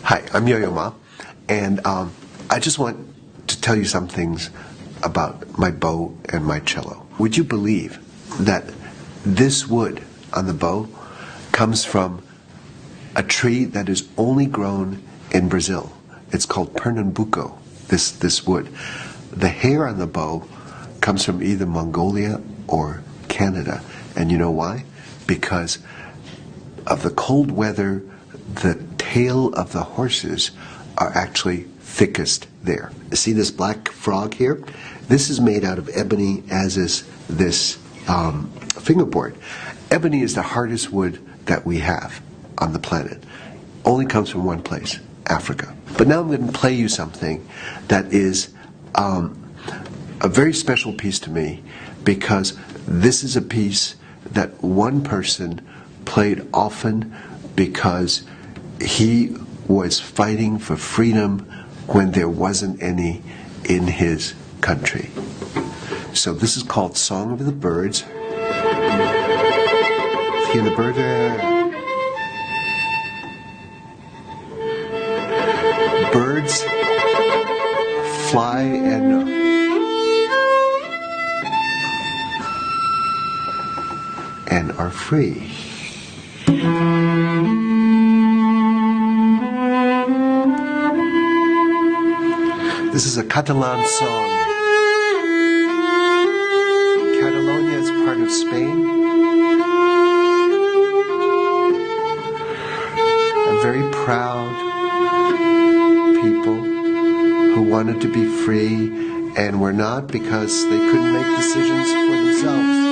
Hi, I'm Yo-Yo Ma, and I just want to tell you some things about my bow and my cello. Would you believe that this wood on the bow comes from a tree that is only grown in Brazil? It's called Pernambuco, this wood. The hair on the bow comes from either Mongolia or Canada. And you know why? Because of the cold weather, the tail of the horses are actually thickest there. See this black frog here? This is made out of ebony, as is this fingerboard. Ebony is the hardest wood that we have on the planet. Only comes from one place, Africa. But now I'm going to play you something that is a very special piece to me, because this is a piece that one person played often because he was fighting for freedom when there wasn't any in his country. So this is called Song of the Birds. Hear the bird there. Birds fly and are free. This is a Catalan song. Catalonia is part of Spain. A very proud people who wanted to be free and were not, because they couldn't make decisions for themselves.